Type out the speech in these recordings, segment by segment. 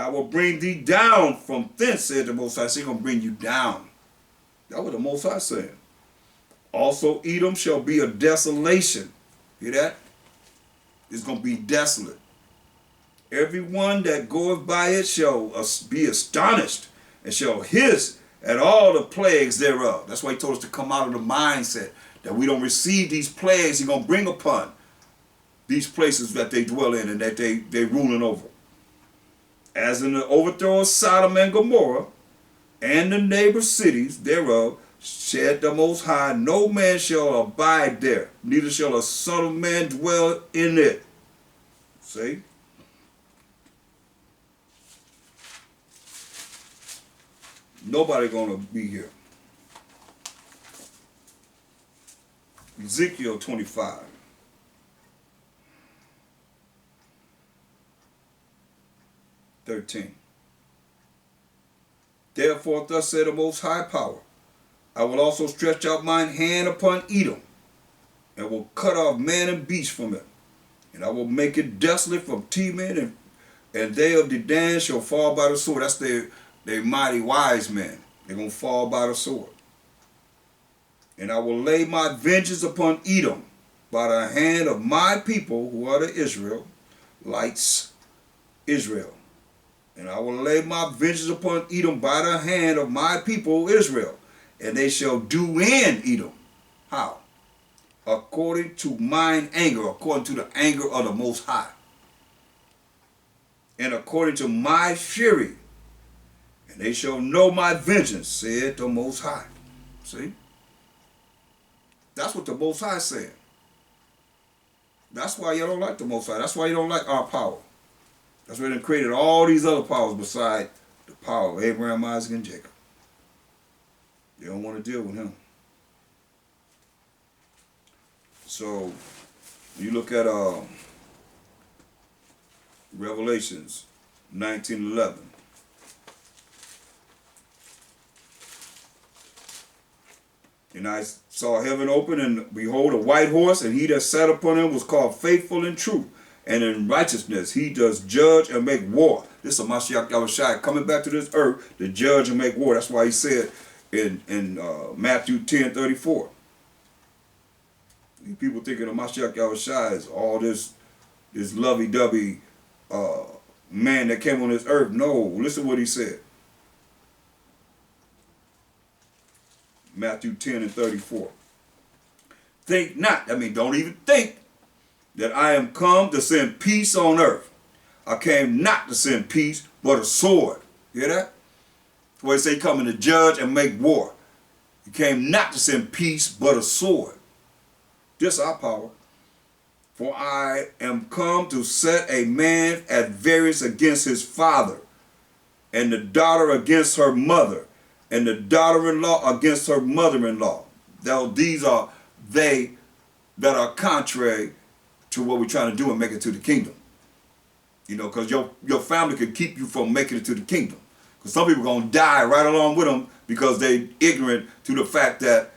I will bring thee down from thence, said the Most High. So he's going to bring you down. That's what the Most High said. Also, Edom shall be a desolation. Hear that? It's going to be desolate. Everyone that goeth by it shall be astonished and shall hiss at all the plagues thereof. That's why he told us to come out of the mindset that we don't receive these plagues he's going to bring upon these places that they dwell in and that they ruling over. As in the overthrow of Sodom and Gomorrah and the neighbor cities thereof, said the Most High, no man shall abide there, neither shall a son of man dwell in it. See? Nobody gonna be here. Ezekiel 25. Therefore thus said the Most High Power, I will also stretch out mine hand upon Edom, and will cut off man and beast from it, and I will make it desolate from Teman, and they of Dedan shall fall by the sword. That's their mighty wise men. They're going to fall by the sword. And I will lay my vengeance upon Edom by the hand of my people who are the Israelites, Israel. And I will lay my vengeance upon Edom by the hand of my people Israel. And they shall do in Edom. How? According to mine anger, according to the anger of the Most High. And according to my fury. And they shall know my vengeance, said the Most High. See? That's what the Most High said. That's why you don't like the Most High. That's why you don't like our power. That's why they created all these other powers beside the power of Abraham, Isaac, and Jacob. They don't want to deal with him. So, you look at Revelations 19:11. And I saw heaven open, and behold, a white horse, and he that sat upon him was called Faithful and True. And in righteousness he does judge and make war. This is Mashiach Yahushua coming back to this earth to judge and make war. That's why he said in Matthew 10:34. People thinking of Mashiach Yahushua as all this lovey-dovey man that came on this earth. No, listen to what he said. Matthew 10:34. Think not, don't even think that I am come to send peace on earth. I came not to send peace, but a sword. Hear that? Where he say coming to judge and make war. He came not to send peace, but a sword. This is our power. For I am come to set a man at variance against his father, and the daughter against her mother, and the daughter-in-law against her mother-in-law. Now, these are they that are contrary to what we're trying to do and make it to the kingdom. You know, because your family could keep you from making it to the kingdom. Because some people are going to die right along with them because they're ignorant to the fact that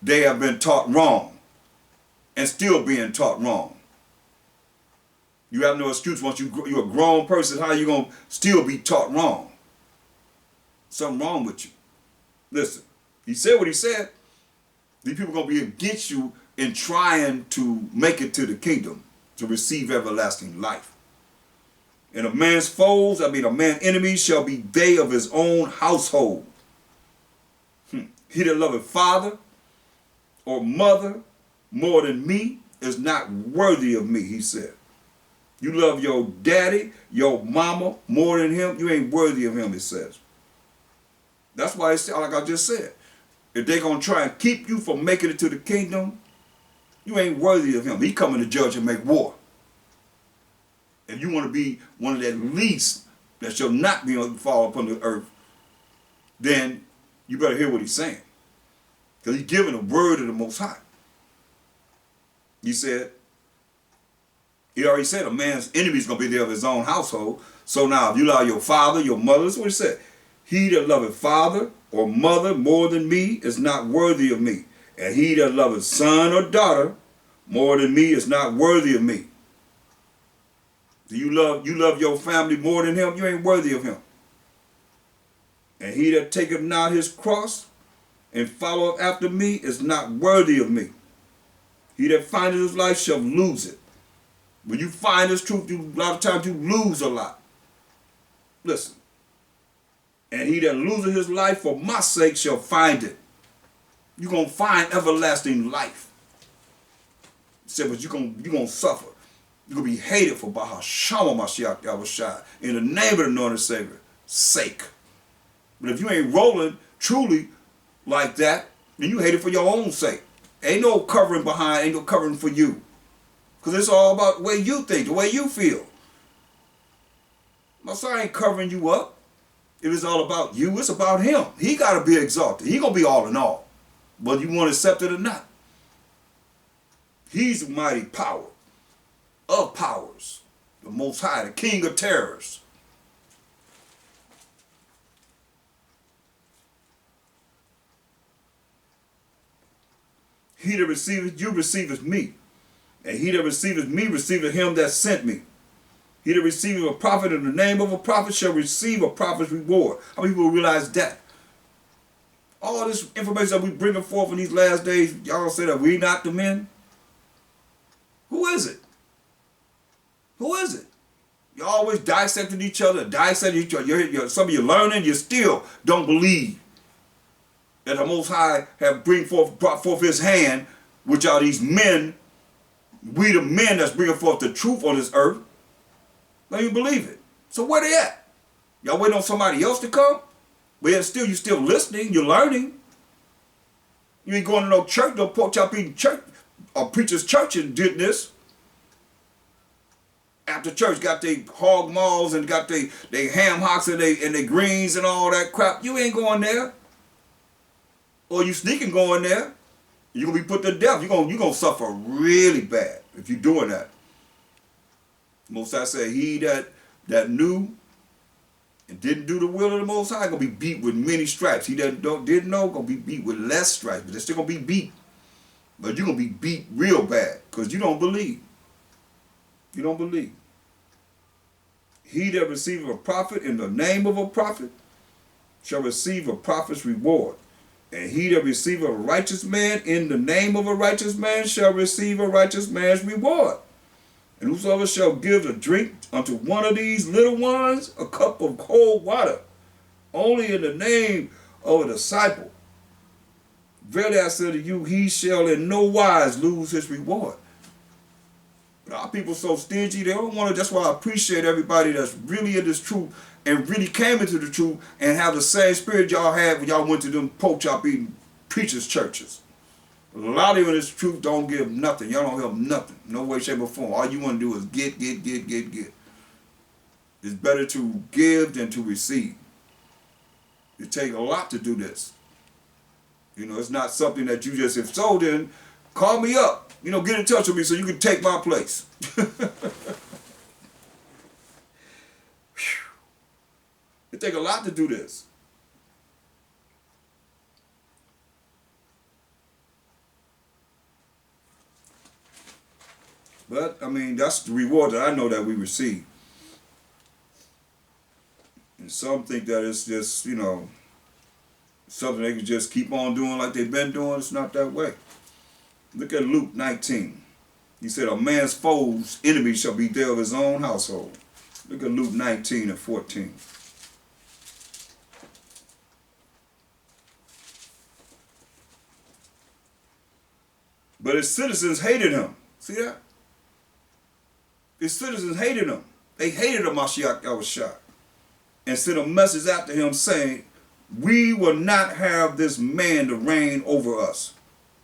they have been taught wrong and still being taught wrong. You have no excuse once you're a grown person. How are you going to still be taught wrong? Something wrong with you. Listen, he said what he said. These people are going to be against you in trying to make it to the kingdom, to receive everlasting life. And a man's foes, a man's enemies shall be they of his own household. He that loveth father or mother more than me is not worthy of me, he said. You love your daddy, your mama more than him, you ain't worthy of him, it says. That's why it's like I just said. If they're going to try and keep you from making it to the kingdom, you ain't worthy of him. He coming to judge and make war. If you want to be one of that least that shall not be fall upon the earth, then you better hear what he's saying. Because he's giving a word of the Most High. He already said a man's enemy is going to be there of his own household. So now if you allow your father, your mother, that's what he said. He that loveth father or mother more than me is not worthy of me. And he that loveth son or daughter more than me is not worthy of me. Do you love your family more than him? You ain't worthy of him. And he that taketh not his cross and followeth after me is not worthy of me. He that findeth his life shall lose it. When you find this truth, a lot of times you lose a lot. Listen. And he that loseth his life for my sake shall find it. You're going to find everlasting life. He said, but you're gonna suffer. You're going to be hated for Bahashama Mashiach Yahushua in the name of the anointed Savior sake. But if you ain't rolling truly like that, then you hate it for your own sake. Ain't no covering behind, ain't no covering for you. Because it's all about the way you think, the way you feel. My son ain't covering you up. If it's all about you, it's about him. He got to be exalted. He going to be all in all, whether you want to accept it or not. He's the mighty power of powers, the Most High, the King of terrors. He that receiveth you receiveth me, and he that receiveth me receiveth him that sent me. He that receiveth a prophet in the name of a prophet shall receive a prophet's reward. How many people realize that? All this information that we bringing forth in these last days, y'all say that we not the men? Who is it? Who is it? You always dissecting each other, some of you learning, you still don't believe that the Most High have brought forth his hand, which are these men, we the men that's bringing forth the truth on this earth. Don't you believe it? So where they at? Y'all waiting on somebody else to come? But yet still, you still listening, you're learning. You ain't going to no church, no pork chop eating church, or preacher's church and did this. After church, got they hog maws and got they ham hocks and they greens and all that crap. You ain't going there. Or you sneaking going there. You're going to be put to death. You're gonna suffer really bad if you're doing that. Most High said, he that knew and didn't do the will of the Most High going to be beat with many stripes. He that didn't know going to be beat with less stripes, but they're still going to be beat. But you're going to be beat real bad because you don't believe. You don't believe. He that receiveth a prophet in the name of a prophet shall receive a prophet's reward. And he that receiveth a righteous man in the name of a righteous man shall receive a righteous man's reward. And whosoever shall give a drink unto one of these little ones, a cup of cold water, only in the name of a disciple, verily I say to you, he shall in no wise lose his reward. But our people so stingy, they don't want to. That's why I appreciate everybody that's really in this truth and really came into the truth and have the same spirit y'all had when y'all went to them pork chop eating preachers' churches. A lot of you in this truth don't give nothing. Y'all don't help nothing. No way, shape, or form. All you want to do is get. It's better to give than to receive. It takes a lot to do this. You know, it's not something that you just, if so, then call me up. You know, get in touch with me so you can take my place. It takes a lot to do this. But, I mean, that's the reward that I know that we receive. And some think that it's just, you know, something they can just keep on doing like they've been doing. It's not that way. Look at Luke 19. He said, a man's foe's enemy shall be there of his own household. Look at Luke 19 and 14. But his citizens hated him. See that? His citizens hated him. They hated him, Mashiach Yahushua, and sent a message after him saying, we will not have this man to reign over us.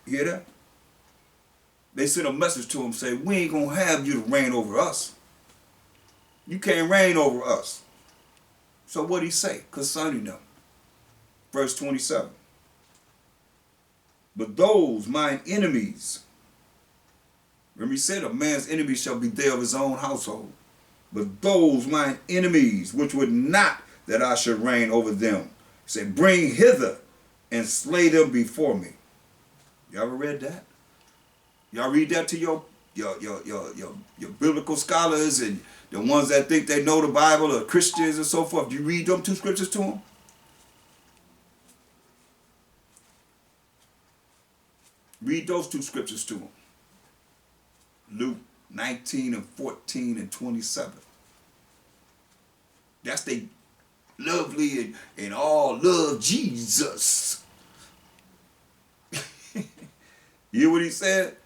You hear that? They sent a message to him saying, we ain't going to have you to reign over us. You can't reign over us. So what did he say concerning them? Verse 27. But those mine enemies, remember he said a man's enemy shall be there of his own household. But those mine enemies, which would not that I should reign over them, he said, bring hither and slay them before me. You ever read that? Y'all read that to your biblical scholars and the ones that think they know the Bible, or Christians and so forth, you read them two scriptures to them? Read those two scriptures to them. Luke 19 and 14 and 27. That's they lovely and all love Jesus. You hear what he said?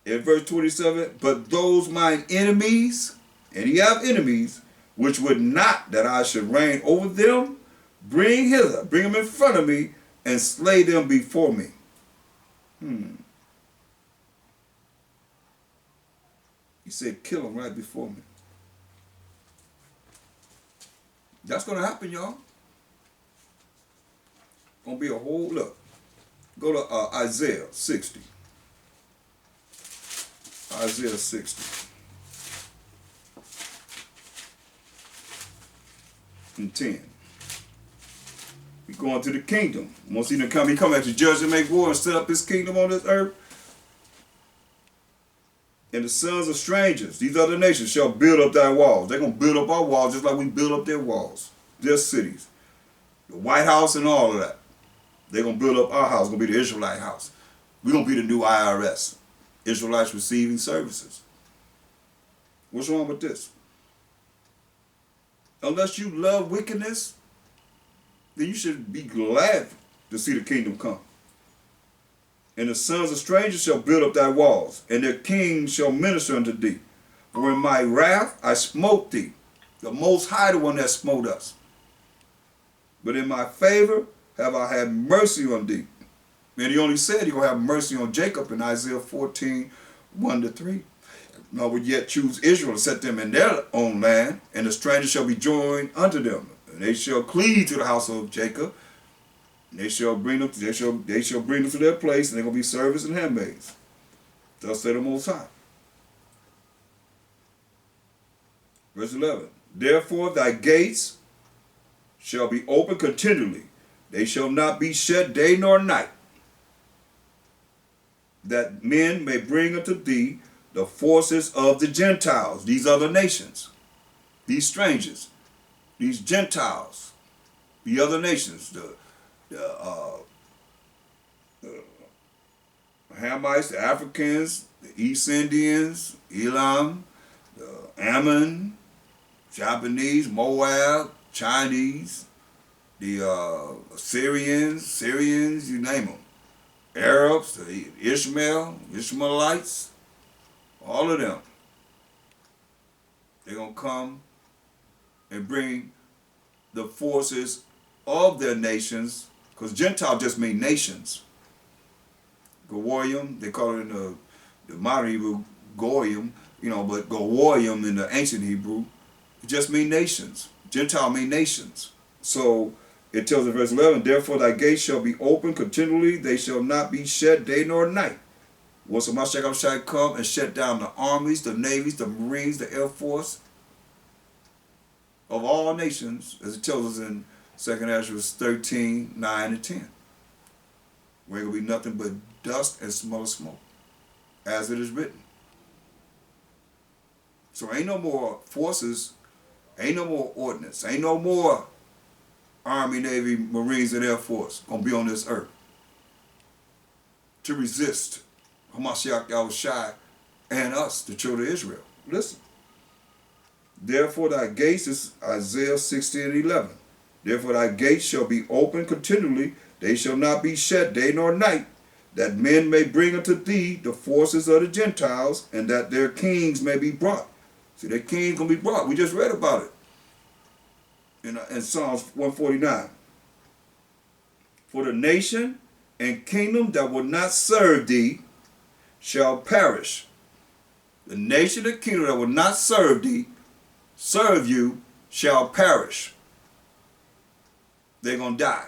In verse 27, but those mine enemies, and he have enemies, which would not that I should reign over them, bring them in front of me, and slay them before me. He said, kill them right before me. That's going to happen, y'all. Going to be a whole, look. Go to Isaiah 60. Isaiah 60. And 10. We going to the kingdom. Once he come back to judge and make war and set up his kingdom on this earth. And the sons of strangers, these other nations, shall build up thy walls. They're going to build up our walls just like we build up their walls, their cities. The White House and all of that. They're going to build up our house. It's going to be the Israelite house. We're going to be the new IRS. Israelites receiving services. What's wrong with this? Unless you love wickedness, then you should be glad to see the kingdom come. And the sons of strangers shall build up thy walls, and their kings shall minister unto thee. For in my wrath I smote thee, the Most High, the one that smote us. But in my favor have I had mercy on thee. And he only said he going to have mercy on Jacob in Isaiah 14, 1-3. Nor would yet choose Israel and set them in their own land, and the stranger shall be joined unto them. And they shall cleave to the house of Jacob. And they shall bring them. They shall bring them to their place, and they're going to be servants and handmaids. Thus say the Most High. Verse 11. Therefore thy gates shall be open continually; they shall not be shut day nor night, that men may bring unto thee the forces of the Gentiles, these other nations, these strangers, these Gentiles, the other nations, the Hamites, the Africans, the East Indians, Elam, the Ammon, Japanese, Moab, Chinese, the Syrians, you name them. Arabs, the Ishmaelites, all of them. They're going to come and bring the forces of their nations, because Gentile just mean nations. Goyim, they call it in the modern Hebrew, Goyim, but Goyim in the ancient Hebrew, it just mean nations. Gentile mean nations. So it tells in verse 11, therefore thy gates shall be open continually, they shall not be shut day nor night. Once the Mashiach shall come and shut down the armies, the navies, the marines, the air force of all nations, as it tells us in 2nd Ezra 13, 9 and 10. Where it will be nothing but dust and smell of smoke, as it is written. So ain't no more forces, ain't no more ordnance, ain't no more Army, Navy, Marines, and Air Force gonna be on this earth to resist Hamashiach Yahushai and us, the children of Israel. Listen. Therefore thy gates is Isaiah 60 and 11. Therefore thy gates shall be open continually, they shall not be shut day nor night, that men may bring unto thee the forces of the Gentiles, and that their kings may be brought. See, their kings gonna be brought. We just read about it in Psalms 149. For the nation and kingdom that will not serve thee shall perish. The nation and kingdom that will not serve thee, serve you, shall perish. They're going to die.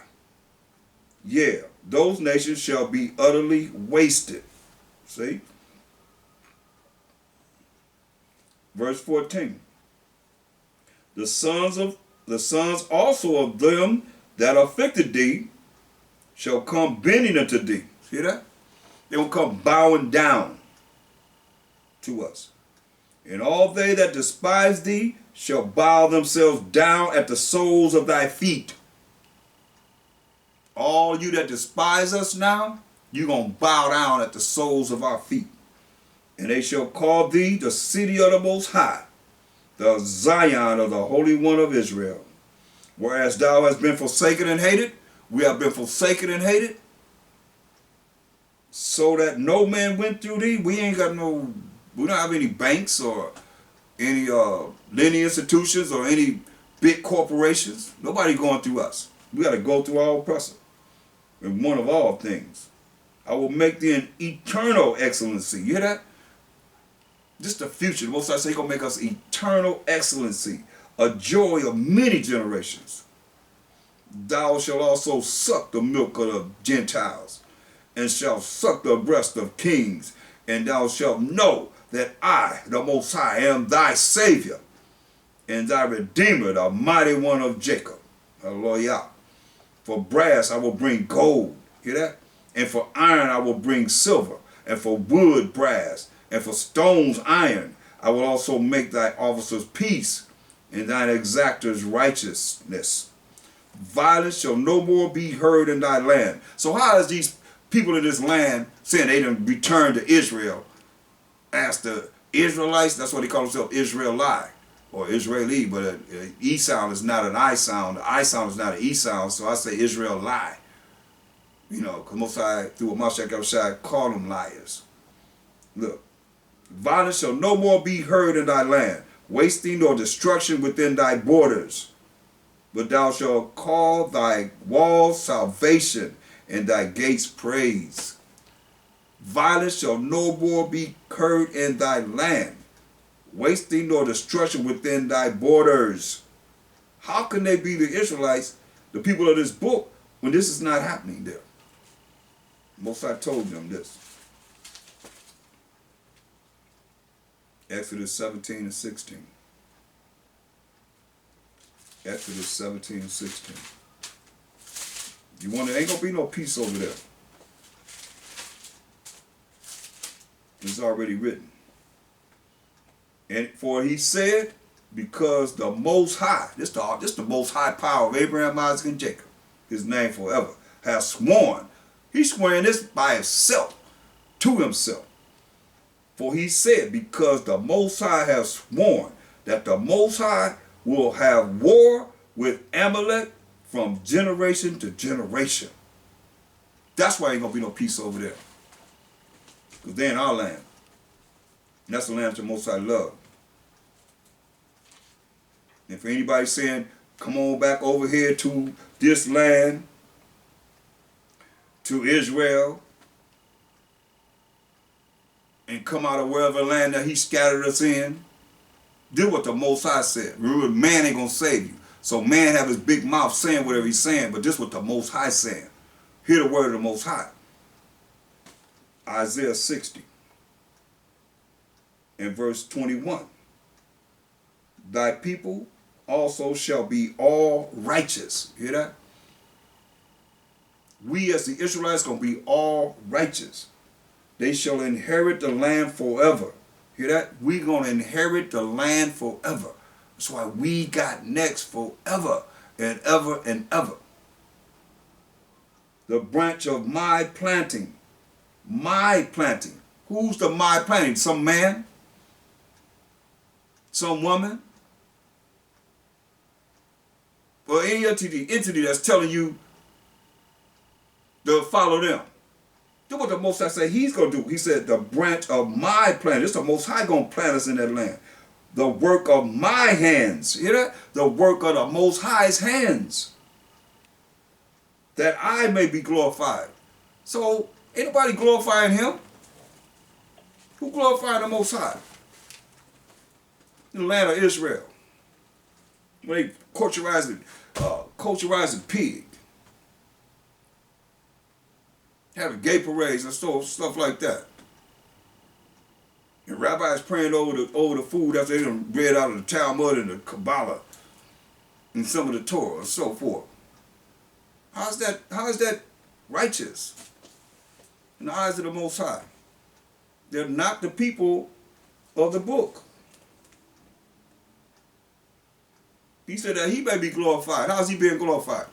Yeah, those nations shall be utterly wasted. See? Verse 14. The sons also of them that afflicted thee shall come bending unto thee. See that? They will come bowing down to us. And all they that despise thee shall bow themselves down at the soles of thy feet. All you that despise us now, you're going to bow down at the soles of our feet. And they shall call thee the city of the Most High, the Zion of the Holy One of Israel. Whereas thou hast been forsaken and hated, we have been forsaken and hated, so that no man went through thee. We don't have any banks or any lending institutions or any big corporations. Nobody going through us. We got to go through our oppressor. And one of all things, I will make thee an eternal excellency. You hear that? Just the future. The Most High say He's going to make us eternal excellency, a joy of many generations. Thou shalt also suck the milk of the Gentiles, and shalt suck the breast of kings, and thou shalt know that I, the Most High, am thy Savior, and thy Redeemer, the mighty one of Jacob. Hallelujah. For brass I will bring gold. Hear that? And for iron I will bring silver, and for wood brass, and for stones iron. I will also make thy officers peace, and thine exactors righteousness. Violence shall no more be heard in thy land. So how is these people in this land saying they done returned to Israel as the Israelites? That's what they call themselves, Israelite or Israeli, but an E sound is not an I sound. The I sound is not an E sound, so I say Israelite. You know, because Most High, through a Mashiach Yahushua, call them liars. Look, violence shall no more be heard in thy land, wasting nor destruction within thy borders. But thou shalt call thy walls salvation, and thy gates praise. Violence shall no more be heard in thy land, wasting nor destruction within thy borders. How can they be the Israelites, the people of this book, when this is not happening there? Most High told them this. Exodus 17 and 16. Exodus 17 and 16. You want, there ain't gonna be no peace over there. It's already written. And for he said, because the Most High, this the Most High power of Abraham, Isaac, and Jacob, his name forever, has sworn. He's swearing this by himself, to himself. For he said, because the Most High has sworn that the Most High will have war with Amalek from generation to generation. That's why ain't gonna be no peace over there. Because they're in our land. And that's the land that the Most High love. And for anybody saying, come on back over here to this land, to Israel, and come out of wherever land that he scattered us in, do what the Most High said. Remember, man ain't gonna save you. So man have his big mouth saying whatever he's saying, but this is what the Most High saying. Hear the word of the Most High. Isaiah 60 and verse 21. Thy people also shall be all righteous. Hear that? We as the Israelites gonna be all righteous. They shall inherit the land forever. Hear that? We gonna inherit the land forever. That's why we got next forever and ever and ever. The branch of my planting. My planting. Who's the my planting? Some man? Some woman? Or any entity that's telling you to follow them. Do what the Most High said he's going to do. He said, the branch of my plant. This the Most High going to plant us in that land. The work of my hands. Hear that? The work of the Most High's hands. That I may be glorified. So, anybody glorifying him? Who glorifying the Most High? In the land of Israel. When they culturized the pig. Having gay parades and stuff like that. And rabbis praying over the food after they done read out of the Talmud and the Kabbalah and some of the Torah and so forth. How is that righteous in the eyes of the Most High? They're not the people of the book. He said that he may be glorified. How is he being glorified?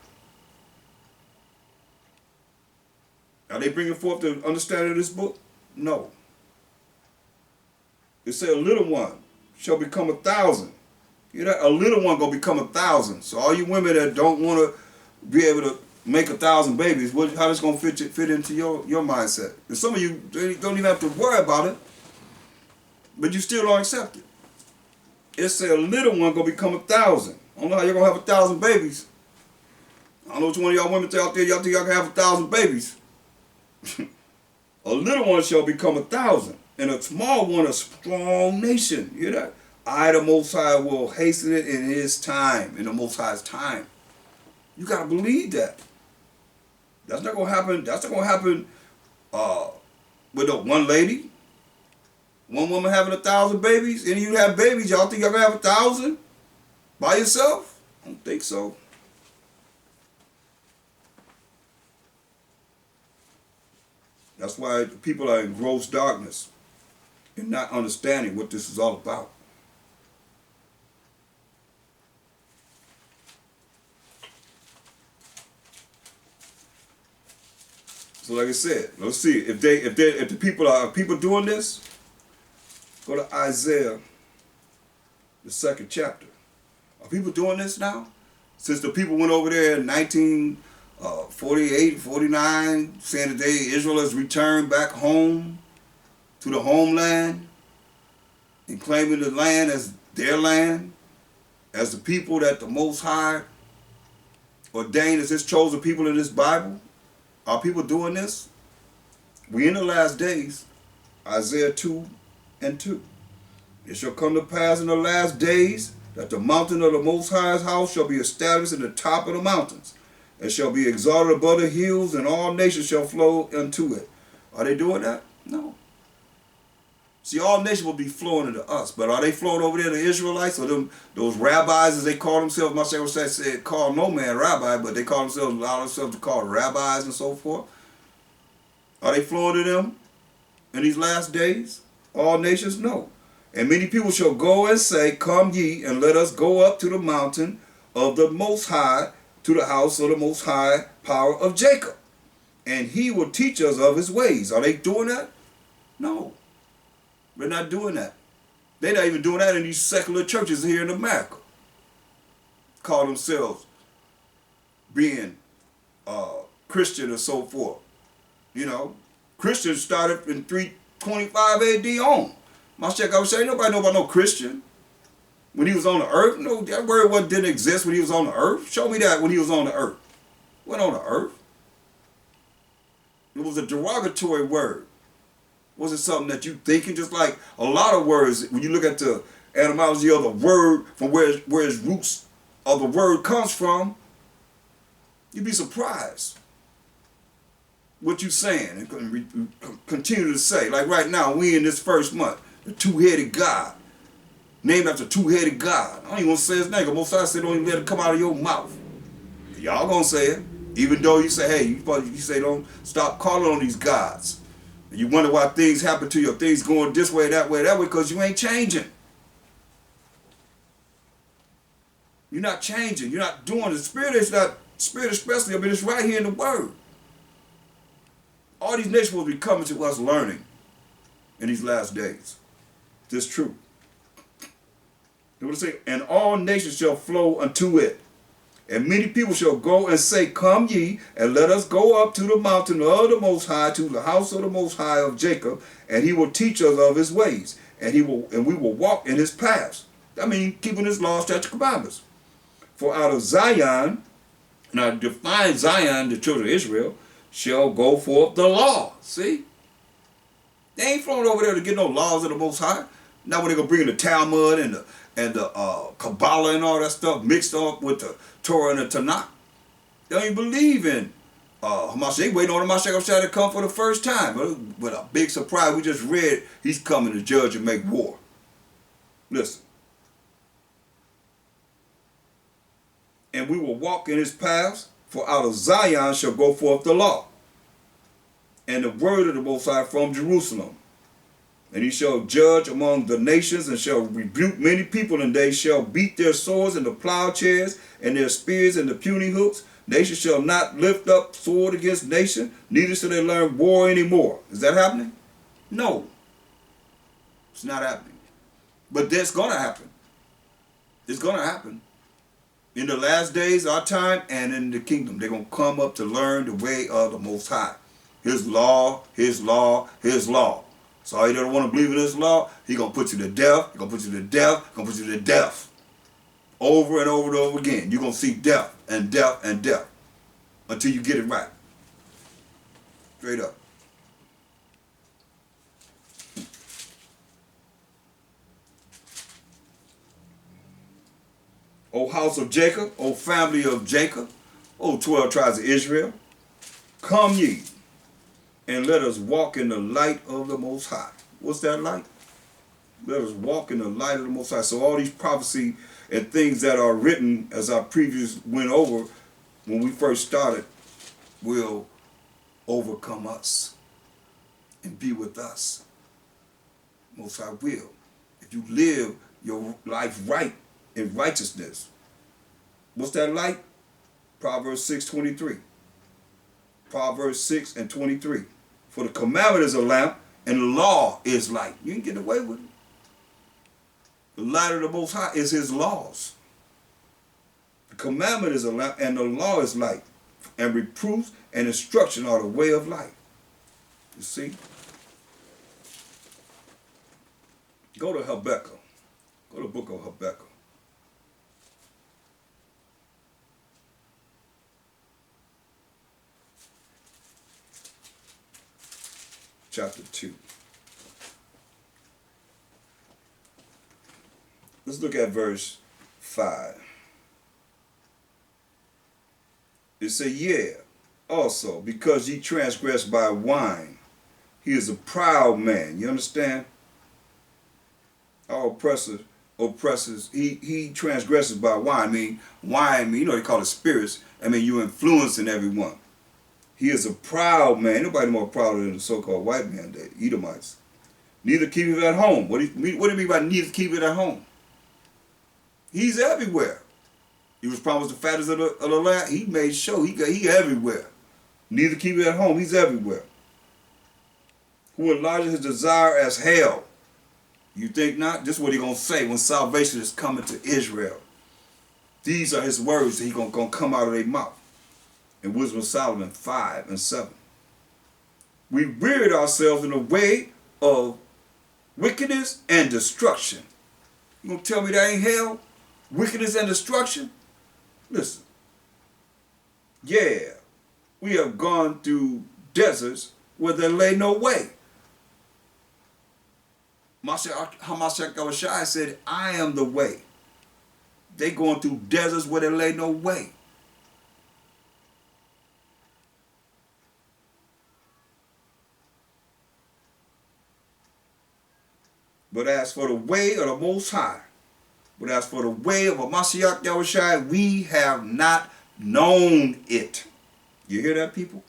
Are they bringing forth the understanding of this book? No. It said a little one shall become 1,000. You know, a little one gonna become 1,000. So all you women that don't want to be able to make 1,000 babies, how this gonna fit into your mindset? And some of you don't even have to worry about it, but you still don't accept it. It said a little one gonna become 1,000. I don't know how you're gonna have 1,000 babies. I don't know which one of y'all women out there y'all think y'all can have 1,000 babies. A little one shall become 1,000, and a small one a strong nation. You hear that? I, the Most High, will hasten it in His time, in the Most High's time. You gotta believe that. That's not gonna happen. That's not gonna happen with one lady, one woman having 1,000 babies. Any of you have babies? Y'all think y'all gonna have 1,000 by yourself? I don't think so. That's why people are in gross darkness and not understanding what this is all about. So like I said, let's see if the people doing this. Go to Isaiah, the 2nd chapter. Are people doing this now? Since the people went over there in 1948, 49, saying that Israel has returned back home to the homeland and claiming the land as their land, as the people that the Most High ordained as His chosen people in this Bible. Are people doing this? We in the last days. Isaiah 2:2. It shall come to pass in the last days that the mountain of the Most High's house shall be established in the top of the mountains, and shall be exalted above the hills, and all nations shall flow unto it. Are they doing that? No. See, all nations will be flowing into us, but are they flowing over there to Israelites, or those rabbis as they call themselves? My Sheikh said, call no man rabbi, but they call themselves, allow themselves to call rabbis and so forth. Are they flowing to them in these last days? All nations? No. And many people shall go and say, come ye, and let us go up to the mountain of the Most High, to the house of the Most High power of Jacob, and He will teach us of His ways. Are they doing that? No. They're not doing that. They're not even doing that in these secular churches here in America. Call themselves being Christian or so forth. You know, Christians started in 325 AD on. My Sheikh, I would say, nobody know about no Christian. When he was on the earth, no, that word didn't exist when he was on the earth. Show me that when he was on the earth. Wasn't on the earth. It was a derogatory word. Was it something that you thinking? Just like a lot of words, when you look at the etymology of the word, from where its roots of the word comes from, you'd be surprised what you saying and continue to say. Like right now, we in this first month, the two-headed God, named after two-headed God. I don't even want to say his name, because most times I say don't even let it come out of your mouth. Y'all gonna say it, even though you say, hey, you say don't stop calling on these gods. And you wonder why things happen to you, things going this way, that way, because you ain't changing. You're not changing. You're not doing it. Spirit especially, I mean, it's right here in the Word. All these nations will be coming to us learning in these last days. This truth. They would say, and all nations shall flow unto it. And many people shall go and say, come ye, and let us go up to the mountain of the Most High, to the house of the Most High of Jacob, and He will teach us of His ways, and we will walk in His paths. That means keeping His laws, statutes, commandments. For out of Zion, now define Zion, the children of Israel, shall go forth the law. See? They ain't flowing over there to get no laws of the Most High. Now when they're going to bring the Talmud and the Kabbalah and all that stuff mixed up with the Torah and the Tanakh. They don't even believe in Hamashiach. They waiting on the Hamashiach to come for the first time. But a big surprise, we just read, He's coming to judge and make war. Listen. And we will walk in His paths, for out of Zion shall go forth the law, and the word of the Most High from Jerusalem. And he shall judge among the nations, and shall rebuke many people, and they shall beat their swords into plowshares, and their spears into puny hooks. Nation shall not lift up sword against nation, neither shall they learn war anymore. Is that happening? No, it's not happening. But that's going to happen. It's going to happen. In the last days, our time, and in the kingdom, they're going to come up to learn the way of the Most High. His law, His law, His law. So all you don't want to believe in His law, He's going to put you to death, He's going to put you to death, He's going to put you to death. Over and over and over again. You're going to see death and death and death until you get it right. Straight up. O house of Jacob, O family of Jacob, O 12 tribes of Israel, come ye, and let us walk in the light of the Most High. What's that light? Let us walk in the light of the Most High. So all these prophecy and things that are written, as I previously went over when we first started, will overcome us and be with us. Most High will. If you live your life right in righteousness. What's that light? Proverbs 6:23. Proverbs 6 and 23. For the commandment is a lamp, and the law is light. You ain't getting away with it. The light of the Most High is His laws. The commandment is a lamp, and the law is light. And reproofs and instruction are the way of life. You see? Go to Habakkuk. Go to the book of Habakkuk. Chapter 2. Let's look at verse 5. It says, yeah, also, because ye transgress by wine, he is a proud man. You understand? Our oppressors, he transgresses by wine. I mean, wine, you know they call it spirits. I mean, you influencing everyone. He is a proud man. Nobody more prouder than the so-called white man, the Edomites. Neither keep it at home. What do you mean by neither keep it at home? He's everywhere. He was promised the fattest of the land. He made sure he everywhere. Neither keep it at home. He's everywhere. Who enlarges his desire as hell. You think not? This is what he's going to say when salvation is coming to Israel. These are his words that he's going to come out of their mouth. In Wisdom of Solomon 5 and 7. We wearied ourselves in the way of wickedness and destruction. You going to tell me that ain't hell? Wickedness and destruction? Listen. Yeah, we have gone through deserts where there lay no way. Hamashiach Yahushua said, I am the way. They going through deserts where there lay no way. But as for the way of the Most High, but as for the way of Hamashiach Yahushua, we have not known it. You hear that, people?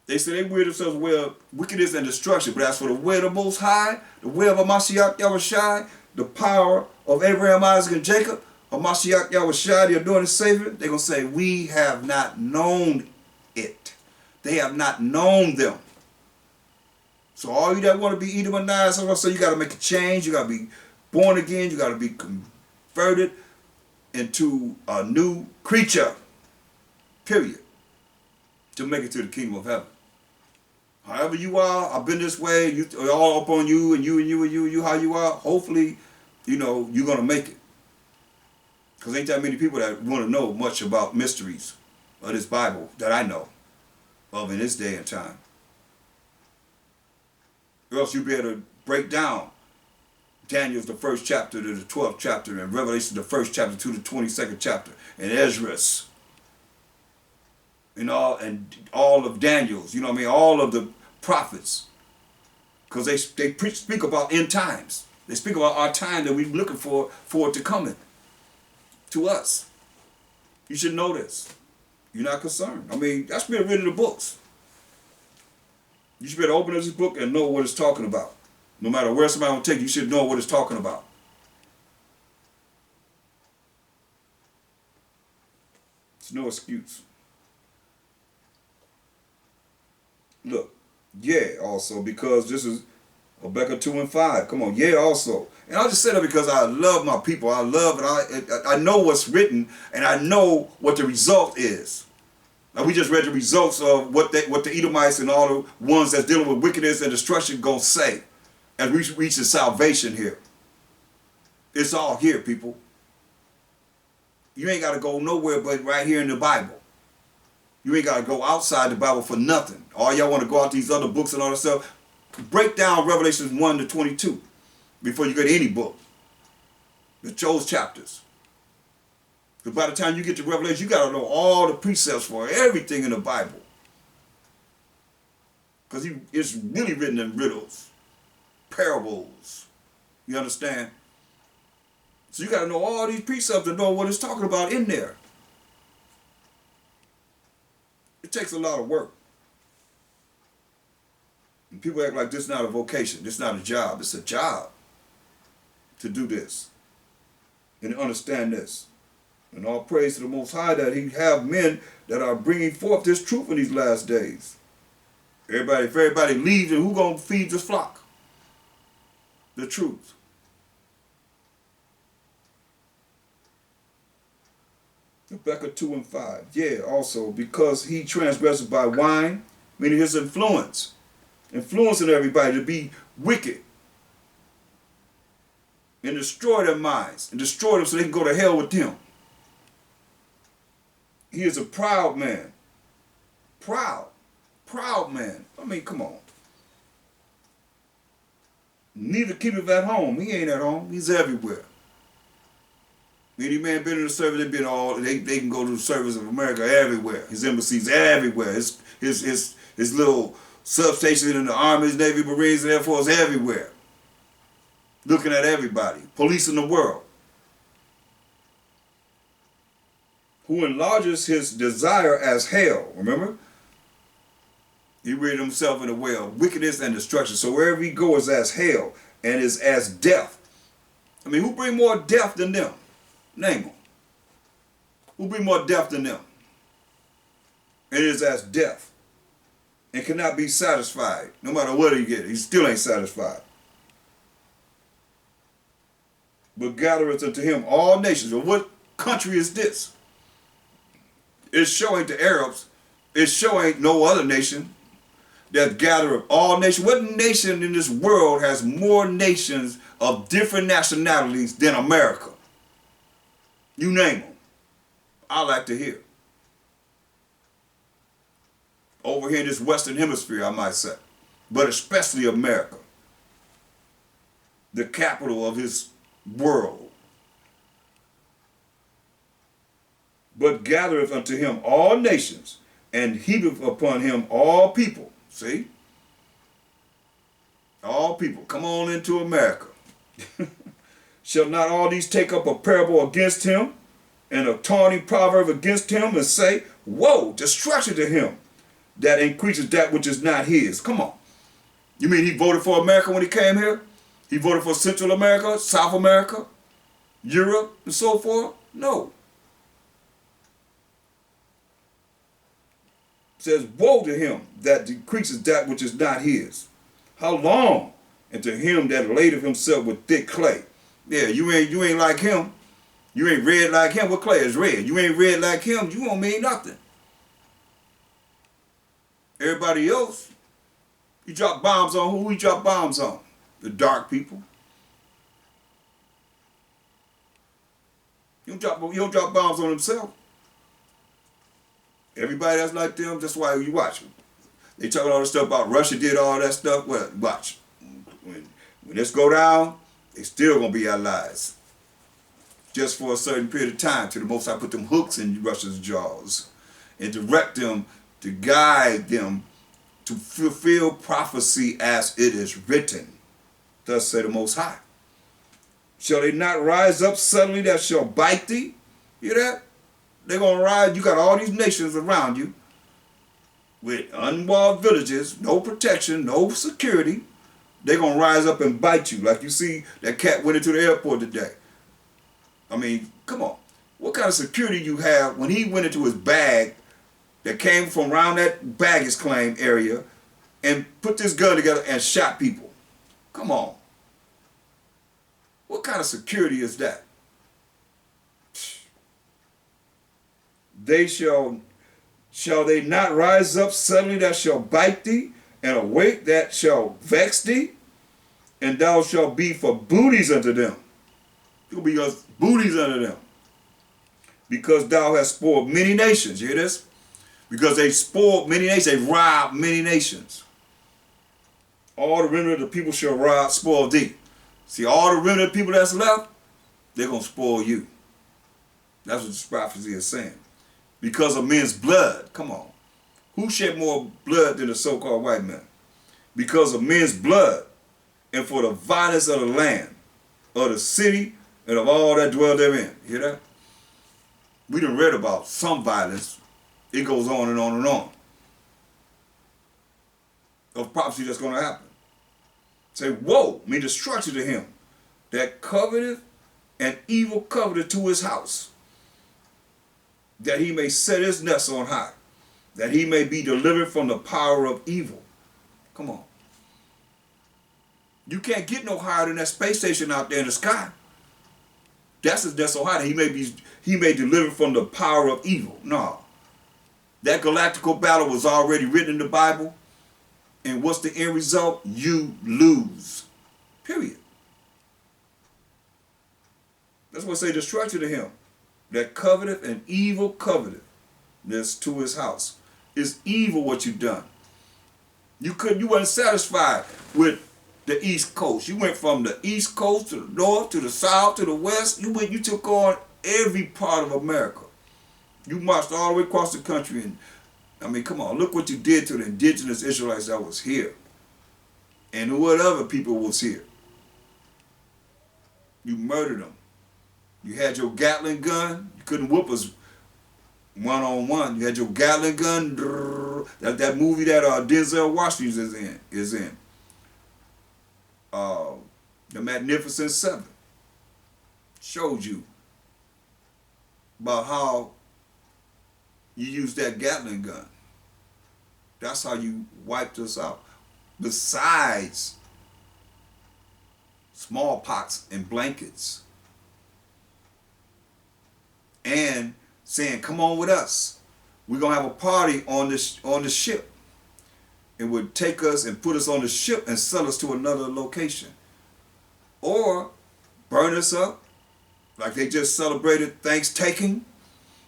They say they wear themselves with wickedness and destruction. But as for the way of the Most High, the way of Hamashiach Yahushua, the power of Abraham, Isaac, and Jacob, Hamashiach Yahushua, the anointed Savior, they're going to say, we have not known it. They have not known them. So all you that want to be Edomites, I'm going to say you got to make a change. You got to be born again. You got to be converted into a new creature. Period. To make it to the kingdom of heaven. However you are, I've been this way, you all up on you and you, how you are, hopefully, you know, you're going to make it. Because ain't that many people that want to know much about mysteries of this Bible that I know of in this day and time. Or else you'll be able to break down Daniel's the 1st chapter to the 12th chapter, and Revelation the 1st chapter to the 22nd chapter, and Ezra's. And all of Daniel's, you know what I mean, all of the prophets. Because they speak about end times. They speak about our time that we're looking for it to come in. To us. You should know this. You're not concerned. I mean, that's been written in the books. You should better open this book and know what it's talking about. No matter where somebody will take you, you should know what it's talking about. It's no excuse. Look, yeah, also, because this is Habakkuk 2 and 5. Come on, yeah, also. And I just say that because I love my people. I love it. I know what's written, and I know what the result is. Now, we just read the results of what the Edomites and all the ones that's dealing with wickedness and destruction going to say as we reach the salvation here. It's all here, people. You ain't got to go nowhere but right here in the Bible. You ain't got to go outside the Bible for nothing. All y'all want to go out to these other books and all that stuff. Break down Revelations 1 to 22 before you go to any book. Those chapters. Because by the time you get to Revelation, you got to know all the precepts for everything in the Bible. Because it's really written in riddles, parables. You understand? So you got to know all these precepts to know what it's talking about in there. It takes a lot of work. And people act like this is not a vocation. This is not a job. It's a job to do this and understand this. And all praise to the Most High that He have men that are bringing forth this truth in these last days. If everybody leaves, and who gonna feed this flock? The truth. Habakkuk 2 and 5. Yeah, also, because he transgresses by wine, meaning his influence. Influencing everybody to be wicked. And destroy their minds. And destroy them so they can go to hell with him. He is a proud man. Proud. Proud man. I mean, come on. Neither keepeth at home. He ain't at home. He's everywhere. Any man been in the service, they can go to the service of America everywhere. His embassies everywhere. His little substations in the Army, Navy, Marines, and Air Force everywhere. Looking at everybody. Policing the world. Who enlarges his desire as hell. Remember? He rid himself in a way of wickedness and destruction. So wherever he goes is as hell and is as death. I mean, who bring more death than them? Name them. Who bring more death than them? It is as death. And cannot be satisfied. No matter what he get, he still ain't satisfied. But gathereth unto him all nations. Well, what country is this? It's showing to Arabs. It's showing no other nation that gathereth all nations. What nation in this world has more nations of different nationalities than America? You name them. I like to hear. Over here in this Western Hemisphere, I might say. But especially America. The capital of his world. But gathereth unto him all nations, and heapeth upon him all people. See? All people. Come on into America. Shall not all these take up a parable against him, and a taunting proverb against him, and say, woe, destruction to him that increases that which is not his. Come on. You mean he voted for America when he came here? He voted for Central America, South America, Europe, and so forth? No. It says, woe to him that decreases that which is not his. How long? And to him that ladeth himself with thick clay. Yeah, you ain't like him. You ain't red like him. What clay is red? You ain't red like him. You won't mean nothing. Everybody else, you drop bombs on who? We drop bombs on? The dark people. You don't drop bombs on themselves. Everybody that's like them, that's why you watch them. They talking all this stuff about Russia did all that stuff. Well, watch. When this go down, they still gonna be allies. Just for a certain period of time, till the Most High put them hooks in Russia's jaws and direct them to guide them to fulfill prophecy as it is written. Thus say the Most High. Shall they not rise up suddenly that shall bite thee? You hear that? They're gonna rise. You got all these nations around you with unwalled villages, no protection, no security. They're going to rise up and bite you. Like you see that cat went into the airport today. I mean, come on. What kind of security you have when he went into his bag that came from around that baggage claim area and put this gun together and shot people? Come on. What kind of security is that? Shall they not rise up suddenly that shall bite thee, and awake that shall vex thee? And thou shalt be for booties unto them. You'll be as booties unto them. Because thou hast spoiled many nations. You hear this? Because they spoiled many nations, they robbed many nations. All the remnant of the people shall spoil thee. See, all the remnant of people that's left, they're going to spoil you. That's what this prophecy is saying. Because of men's blood. Come on. Who shed more blood than the so-called white man? Because of men's blood, and for the violence of the land, of the city, and of all that dwell therein. You hear that? We done read about some violence. It goes on and on and on. Of prophecy that's going to happen. Say, woe, mean destruction to him that coveteth and evil coveteth to his house, that he may set his nest on high, that he may be delivered from the power of evil. Come on. You can't get no higher than that space station out there in the sky. That's his nest so high that he may deliver from the power of evil. No. That galactical battle was already written in the Bible. And what's the end result? You lose. Period. That's what say destruction to him. That coveteth and evil coveteth this to his house. It's evil what you've done. You wasn't satisfied with the East Coast. You went from the East Coast to the North, to the South, to the West. You took on every part of America. You marched all the way across the country. And I mean, come on, look what you did to the indigenous Israelites that was here. And what other people was here. You murdered them. You had your Gatling gun. You couldn't whoop us one-on-one. You had your Gatling gun. That movie that Denzel Washington is in. The Magnificent Seven. Showed you about how you used that Gatling gun. That's how you wiped us out. Besides smallpox and blankets. And saying, come on with us. We're going to have a party on the ship. It would take us and put us on the ship and sell us to another location. Or burn us up, like they just celebrated Thanksgiving.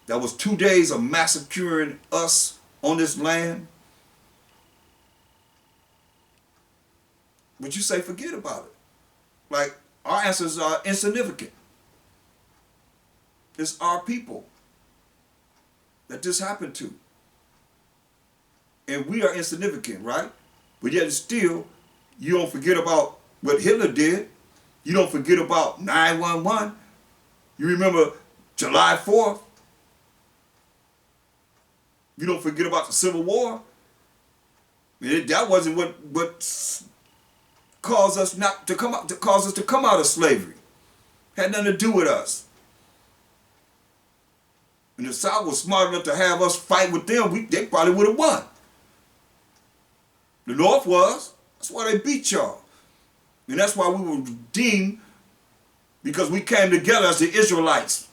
That was 2 days of massacring us on this land. Would you say forget about it? Like, our answers are insignificant. It's our people that this happened to. And we are insignificant, right? But yet still, you don't forget about what Hitler did. You don't forget about 9/11. You remember July 4th. You don't forget about the Civil War. That wasn't what caused us to come out of slavery. Had nothing to do with us. And the South was smart enough to have us fight with them, they probably would have won. The North was. That's why they beat y'all. And that's why we were redeemed, because we came together as the Israelites.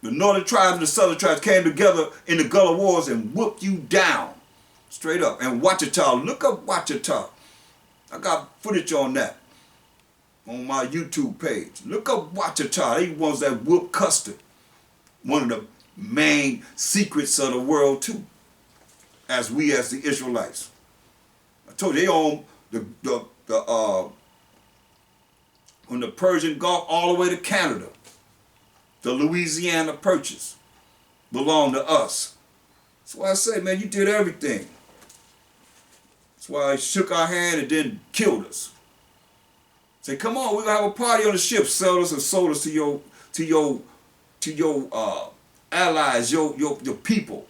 The northern tribes and the southern tribes came together in the Gullah Wars and whooped you down. Straight up. And Ouachita, look up Ouachita. I got footage on that on my YouTube page. Look up Ouachita. They ones that whooped Custer. One of the main secrets of the world too. As the Israelites. I told you they own from the Persian Gulf all the way to Canada. The Louisiana Purchase belonged to us. That's why I say, man, you did everything. That's why I shook our hand and then killed us. Say, come on, we're gonna have a party on the ship. Sell us and sold us to your allies, your people.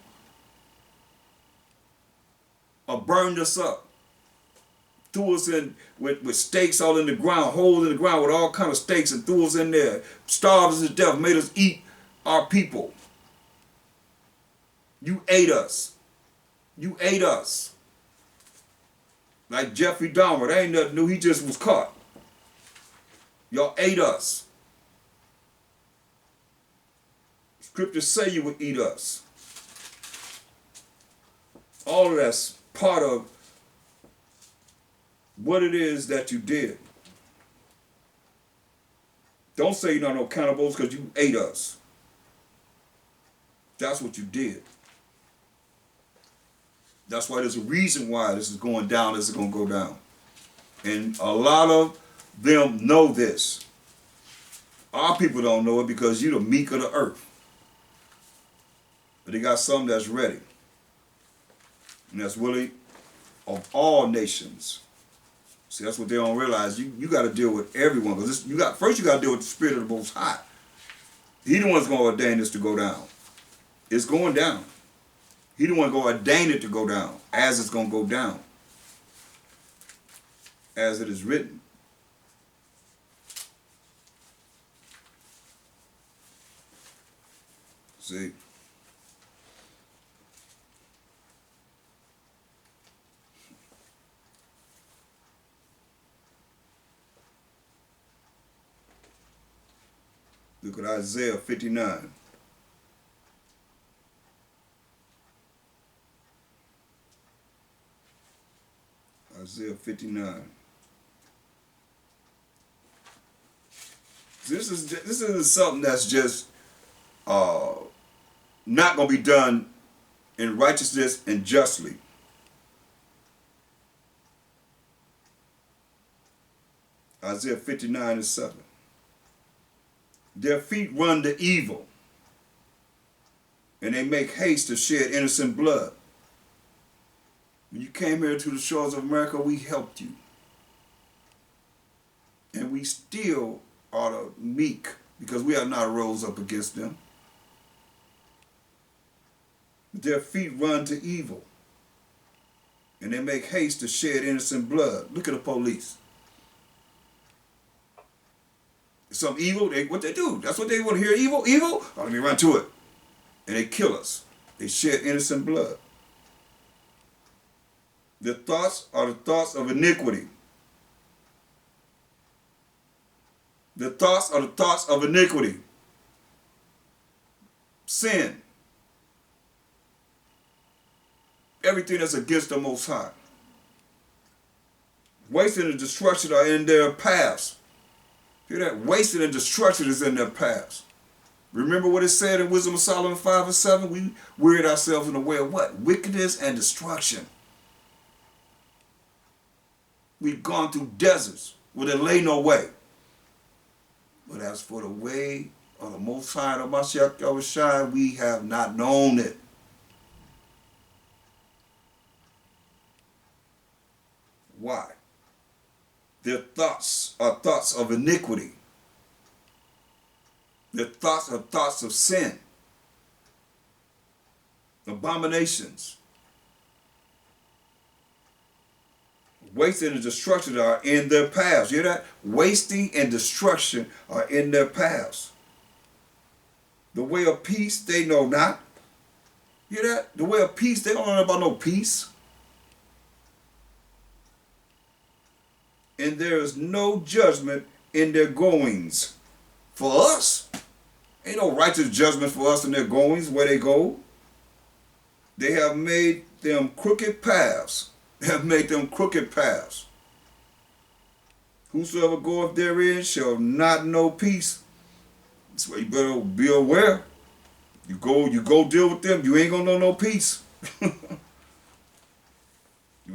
or burned us up. Threw us in with stakes all in the ground, holes in the ground with all kind of stakes, and threw us in there, starved us to death, made us eat our people. You ate us. You ate us. Like Jeffrey Dahmer, that ain't nothing new, he just was caught. Y'all ate us. Scriptures say you would eat us. All of that's part of what it is that you did. Don't say you're not no cannibals because you ate us. That's what you did. That's why there's a reason why this is going down, this is going to go down. And a lot of them know this. Our people don't know it because you're the meek of the earth. But they got some that's ready. And that's really of all nations. See, that's what they don't realize. You got to deal with everyone. Because first you got to deal with the Spirit of the Most High. He the one that's going to ordain this to go down. It's going down. He the one going to ordain it to go down, as it's going to go down, as it is written. See? Look at Isaiah 59. Isaiah 59. This is something that's just not going to be done in righteousness and justly. Isaiah 59:7. Their feet run to evil, and they make haste to shed innocent blood. When you came here to the shores of America, we helped you. And we still are the meek because we have not rose up against them. Their feet run to evil, and they make haste to shed innocent blood. Look at the police. Some evil, what they do? That's what they want to hear, evil? Evil? Oh, let me run to it. And they kill us. They shed innocent blood. Their thoughts are the thoughts of iniquity. The thoughts are the thoughts of iniquity. Sin. Everything that's against the Most High. Wasting and destruction are in their paths. Hear that? Wasting and destruction is in their paths. Remember what it said in Wisdom of Solomon 5:7? We wearied ourselves in the way of what? Wickedness and destruction. We've gone through deserts where there lay no way. But as for the way of the Most High, of Mashiach Yahushua, we have not known it. Why? Their thoughts are thoughts of iniquity. Their thoughts are thoughts of sin, abominations. Wasting and destruction are in their paths. You hear that? Wasting and destruction are in their paths. The way of peace they know not. You hear that? The way of peace, they don't know about no peace. And there is no judgment in their goings. For us, ain't no righteous judgment for us in their goings, where they go. They have made them crooked paths. They have made them crooked paths. Whosoever goeth therein shall not know peace. That's why you better be aware. You go deal with them, you ain't gonna know no peace. You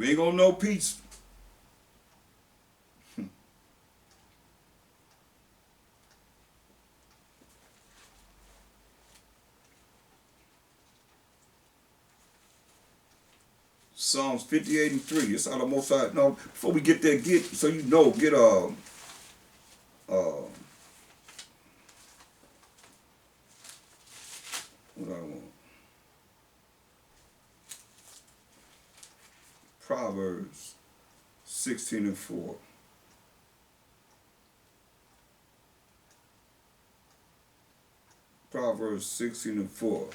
ain't gonna know peace. Psalms 58:3. It's all the Most High. No, before we get there, so you know, get what I want. Proverbs 16 and 4. Proverbs 16 and 4.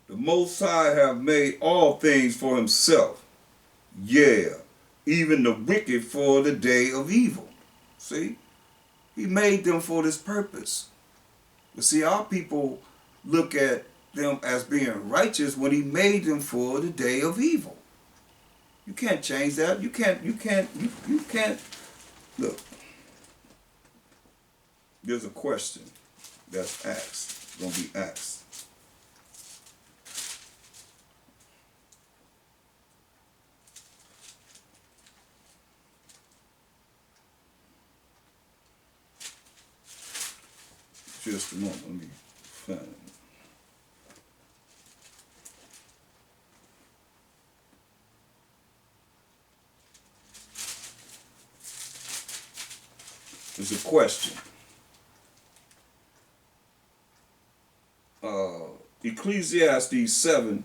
The Most High have made all things for himself. Yeah, even the wicked for the day of evil. See? He made them for this purpose. But see, our people look at them as being righteous when he made them for the day of evil. You can't change that. You can't. Look, there's a question that's asked, going to be asked. Just a moment, let me find it. It's a question. Ecclesiastes 7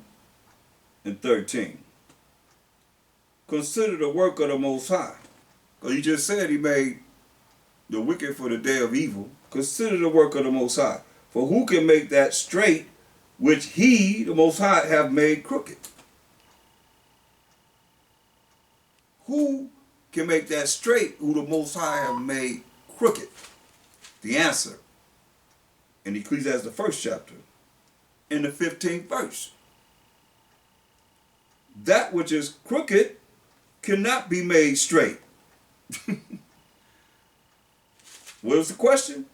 and 13. Consider the work of the Most High. Because he just said he made the wicked for the day of evil. Consider the work of the Most High. For who can make that straight which he, the Most High, have made crooked? Who can make that straight who the Most High have made crooked? The answer in Ecclesiastes, the 1st chapter, in the 15th verse. That which is crooked cannot be made straight. What was the question?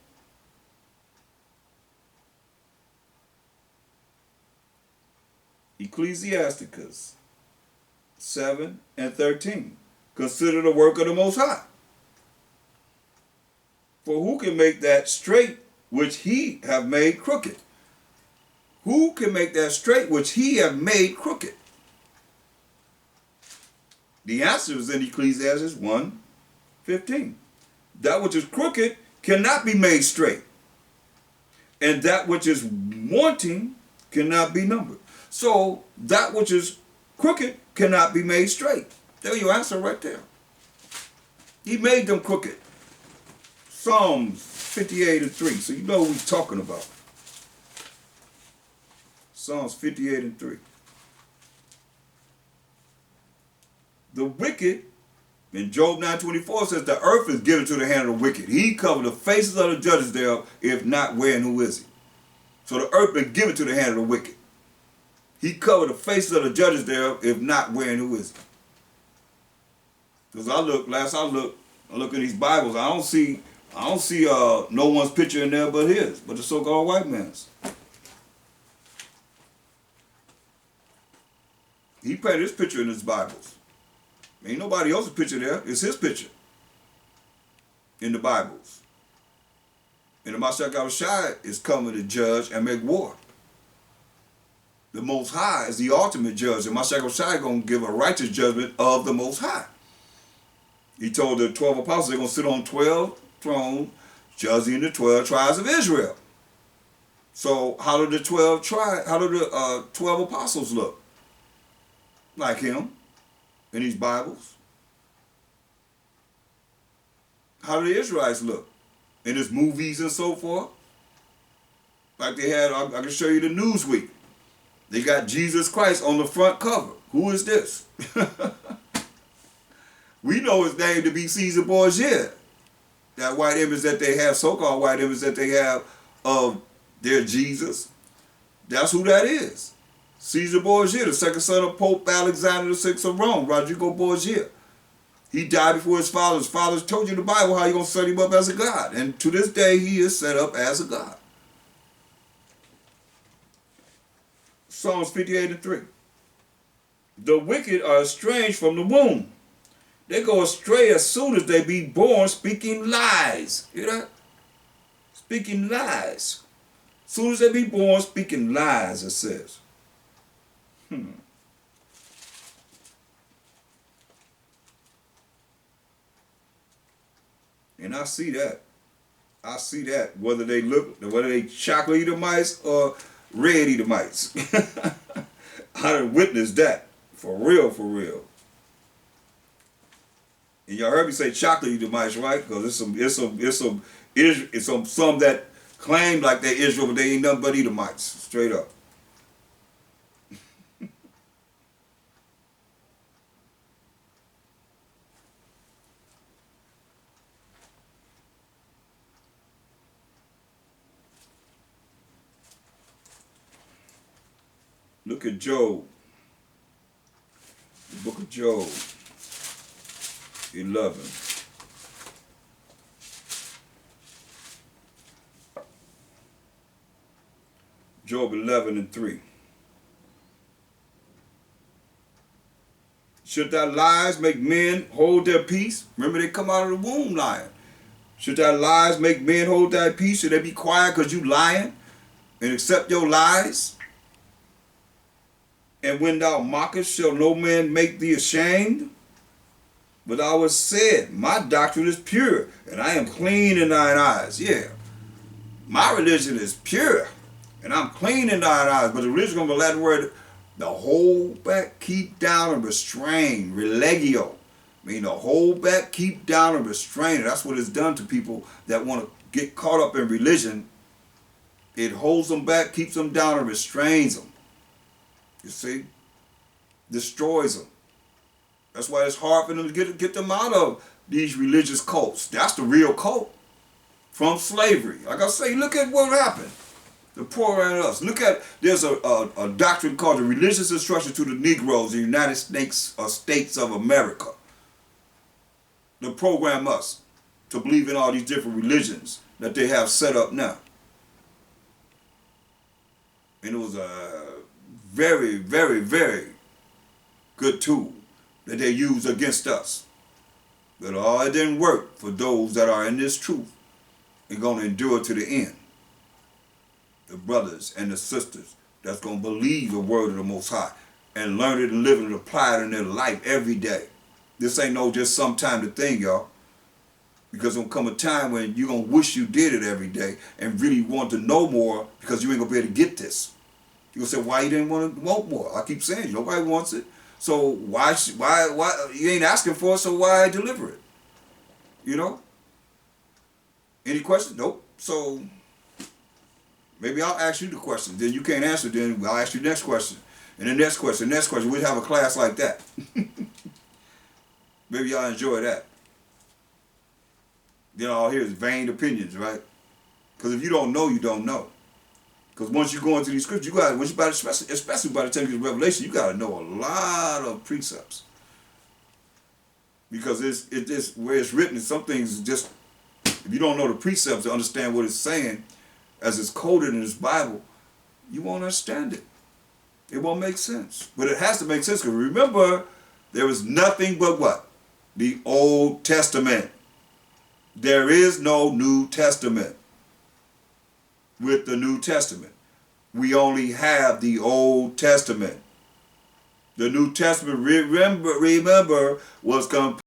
Ecclesiasticus 7 and 13. Consider the work of the Most High. For who can make that straight which he have made crooked? Who can make that straight which he have made crooked? The answer is in Ecclesiastes 1:15. That which is crooked cannot be made straight, and that which is wanting cannot be numbered. So that which is crooked cannot be made straight. There's your answer right there. He made them crooked. Psalms 58 and 3. So you know what we're talking about. Psalms 58 and 3. The wicked, in Job 9:24 says, the earth is given to the hand of the wicked. He covered the faces of the judges thereof, if not, where and who is he? So the earth been given to the hand of the wicked. He covered the faces of the judges thereof, if not, where and who is he? Because I look in these Bibles, I don't see no one's picture in there but his, but the so-called white man's. He painted his picture in his Bibles. Ain't nobody else's picture there. It's his picture in the Bibles. And the Mashiach Yahushua is coming to judge and make war. The Most High is the ultimate judge, and Mashiach Yahushua is going to give a righteous judgment of the Most High. He told the 12 apostles they're going to sit on 12 thrones, judging the 12 tribes of Israel. So how do the 12 apostles look? Like him in these Bibles. How do the Israelites look in his movies and so forth? Like they had, I can show you the Newsweek. They got Jesus Christ on the front cover. Who is this? We know his name to be Caesar Borgia. That white image that they have, so-called white image that they have of their Jesus. That's who that is. Caesar Borgia, the second son of Pope Alexander VI of Rome, Rodrigo Borgia. He died before his father. His father told you in the Bible how you're going to set him up as a god. And to this day, he is set up as a god. Psalms 58 and 3. The wicked are estranged from the womb. They go astray as soon as they be born, speaking lies. Hear that? Speaking lies. As soon as they be born, speaking lies, it says. And I see that. I see that. Whether they chocolate Edomites or red Edomites. I done witnessed that. For real, for real. And y'all heard me say chocolate Edomites, right? Because it's some that claim like they're Israel, but they ain't nothing but Edomites, straight up. Look at Job, the book of Job, 11. Job 11 and 3. Should thy lies make men hold their peace? Remember, they come out of the womb lying. Should thy lies make men hold thy peace? Should they be quiet because you lying and accept your lies? And when thou mockest, shall no man make thee ashamed? But thou hast said, my doctrine is pure, and I am clean in thine eyes. Yeah, my religion is pure, and I'm clean in thine eyes. But the original Latin word, the hold back, keep down, and restrain, relegio. I mean, the hold back, keep down, and restrain. That's what it's done to people that want to get caught up in religion. It holds them back, keeps them down, and restrains them. You see? Destroys them. That's why it's hard for them to get them out of these religious cults. That's the real cult. From slavery. Like I say, look at what happened. The poor and us. Look at, there's a doctrine called the Religious Instruction to the Negroes in the United States of America. To program us to believe in all these different religions that they have set up now. And it was a very, very, very good tool that they used against us. But all it didn't work for those that are in this truth and going to endure to the end. The brothers and the sisters that's going to believe the word of the Most High and learn it and live it and apply it in their life every day. This ain't no just sometime the thing, y'all. Because there'll come a time when you're going to wish you did it every day and really want to know more because you ain't going to be able to get this. You're going to say, why you didn't want more? I keep saying, nobody wants it. So why you ain't asking for it, so why deliver it? You know? Any questions? Nope. So maybe I'll ask you the question. Then you can't answer, then I'll ask you the next question. And the next question, next question. We'll have a class like that. Maybe y'all enjoy that. Then all here is vain opinions, right? Because if you don't know, you don't know. Because once you go into these scriptures, especially by the time you get to Revelation, you got to know a lot of precepts. Because it's where it's written, some things just, if you don't know the precepts to understand what it's saying, as it's coded in this Bible, you won't understand it. It won't make sense. But it has to make sense, because remember, there is nothing but what? The Old Testament. There is no New Testament. With the New Testament, we only have the Old Testament. The New Testament, remember, was compiled